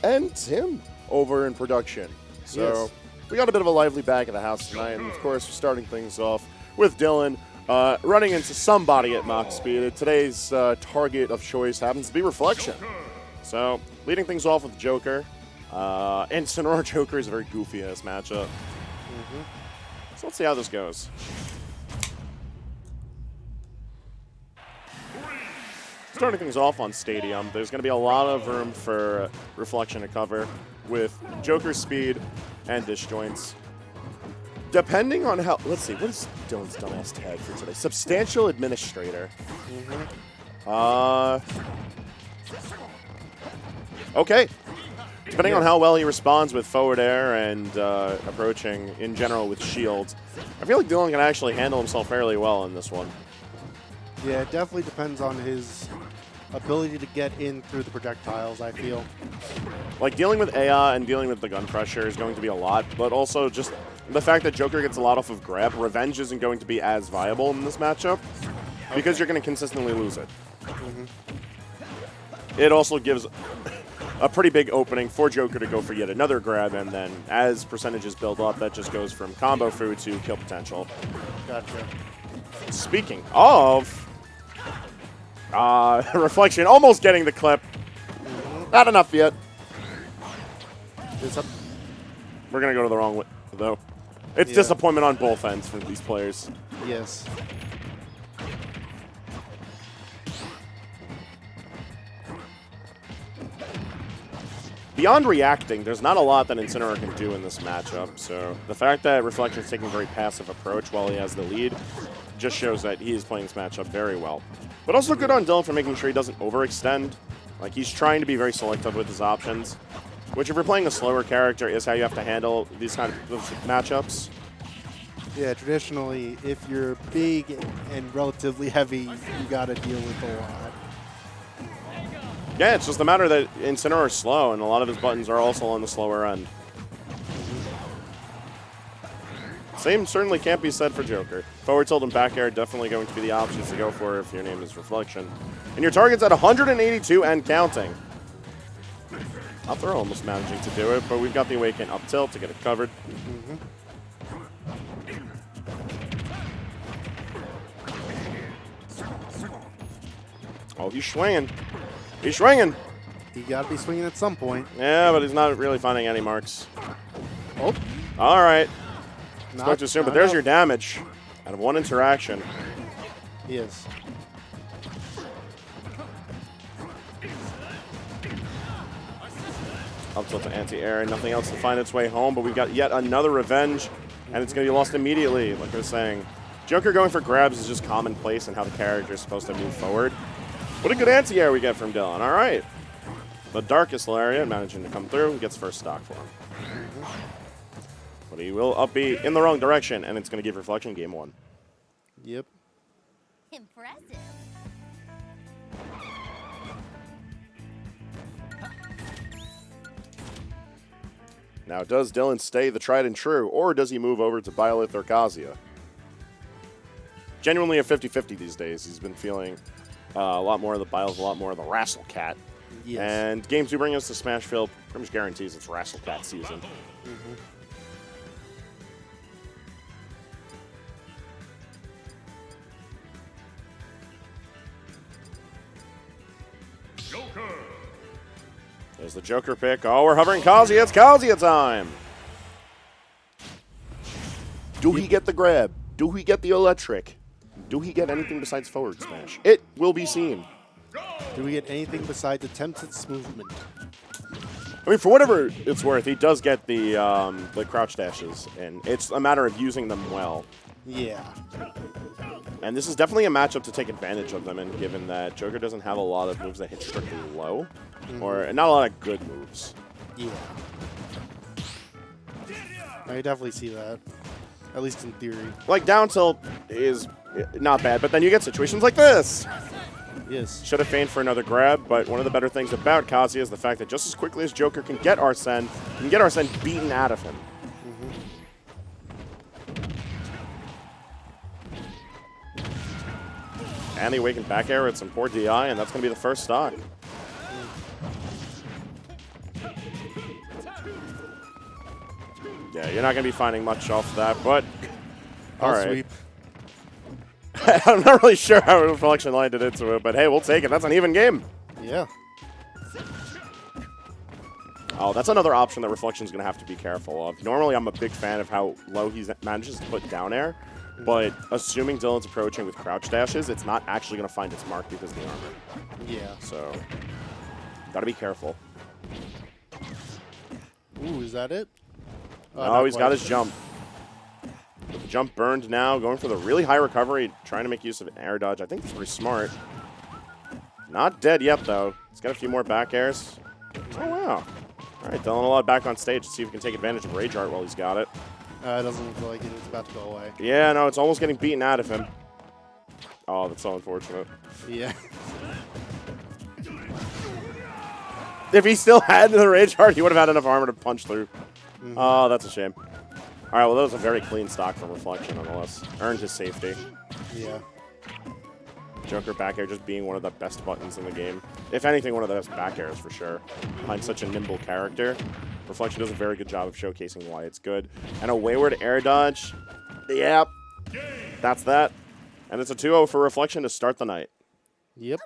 and Tim over in production. So Yes. we got a bit of a lively back of the house tonight, and of course, we're starting things off with Dylan running into somebody at max speed. Today's target of choice happens to be Reflection. So leading things off with Joker. Incineroar Joker is a very goofy-ass matchup. So let's see how this goes. Starting things off on Stadium, there's going to be a lot of room for Reflection to cover with Joker's speed and disjoints. Depending on how, let's see, what is Dylan's dumbass tag for today? Substantial Administrator. Okay. Depending on how well he responds with forward air and approaching in general with shields, I feel like Dylan can actually handle himself fairly well in this one. Yeah, it definitely depends on his ability to get in through the projectiles, I feel. Like, dealing with AI and dealing with the gun pressure is going to be a lot, but also just the fact that Joker gets a lot off of grab, revenge isn't going to be as viable in this matchup because you're going to consistently lose it. It also gives a pretty big opening for Joker to go for yet another grab, and then as percentages build up, that just goes from combo food to kill potential. Gotcha. Speaking of Reflection, almost getting the clip. Not enough yet. We're going to go to the wrong way, though. It's disappointment on both ends for these players. Yes. Beyond reacting, there's not a lot that Incineroar can do in this matchup, so the fact that Reflection is taking a very passive approach while he has the lead just shows that he is playing this matchup very well. But also good on Dylan for making sure he doesn't overextend. Like, he's trying to be very selective with his options, which if you're playing a slower character is how you have to handle these kind of matchups. Yeah, traditionally, if you're big and relatively heavy, you gotta deal with a lot. Yeah, it's just a matter that Incineroar is slow, and a lot of his buttons are also on the slower end. Same certainly can't be said for Joker. Forward tilt and back air definitely going to be the options to go for if your name is Reflection. And your target's at 182 and counting. Up throw almost managing to do it, but we've got the Awaken up tilt to get it covered. Oh, he's swinging. He's swinging. You gotta be swinging at some point. Yeah, but he's not really finding any marks. Oh. All right. Not Spoke too soon, but there's your damage out of one interaction. Yes. Up tilt to anti-air, nothing else to find its way home, but we've got yet another revenge, and it's going to be lost immediately, like I was saying. Joker going for grabs is just commonplace in how the character is supposed to move forward. What a good anti-air we get from Dylan. All right. The darkest area managing to come through and gets first stock for him. But he will up B in the wrong direction, and it's going to give Reflection game one. Yep. Impressive. Now, does Dylan stay the tried and true, or does he move over to Byleth or Kazuya? Genuinely a 50-50 these days. He's been feeling a lot more of the Byleth, a lot more of the Wrestle Cat. Yes. And games do bring us to Smashville. Pretty much guarantees it's Wrestle Cat season. There's the Joker pick. Oh, we're hovering Kazuya. It's Kazuya time. Do he get the grab? Do he get the electric? Do he get anything besides forward smash? It will be seen. Do we get anything besides attempts at movement? I mean, for whatever it's worth, he does get the crouch dashes, and it's a matter of using them well. Yeah. And this is definitely a matchup to take advantage of them in, given that Joker doesn't have a lot of moves that hit strictly low, or not a lot of good moves. Yeah. I definitely see that, at least in theory. Like, down tilt is not bad, but then you get situations like this. Yes. Should have feigned for another grab, but one of the better things about Kazuya is the fact that just as quickly as Joker can get Arsene, he can get Arsene beaten out of him. And the Awakened back air with some poor DI, and that's going to be the first stock. Yeah, you're not going to be finding much off that, but all I'll right. sweep. I'm not really sure how Reflection landed into it, but hey, we'll take it. That's an even game. Yeah. Oh, that's another option that Reflection's going to have to be careful of. Normally, I'm a big fan of how low he manages to put down air, but assuming Dylan's approaching with crouch dashes, it's not actually going to find its mark because of the armor. Yeah. So, got to be careful. Ooh, is that it? Oh, he's got his jump. With the jump burned now, going for the really high recovery, trying to make use of an air dodge. I think that's pretty smart. Not dead yet, though. He's got a few more back airs. Oh, wow. All right, Dylan Alod back on stage. Let's see if we can take advantage of Rage Art while he's got it. It doesn't look like it. It's about to go away. Yeah, no, it's almost getting beaten out of him. Oh, that's so unfortunate. Yeah. If he still had the Rage Art, he would have had enough armor to punch through. Oh, that's a shame. All right, well, that was a very clean stock from Reflection, nonetheless. Earned his safety. Yeah. Joker back air just being one of the best buttons in the game. If anything, one of the best back airs for sure. Behind such a nimble character, Reflection does a very good job of showcasing why it's good. And a wayward air dodge. Yep. That's that. And it's a 2-0 for Reflection to start the night. Yep.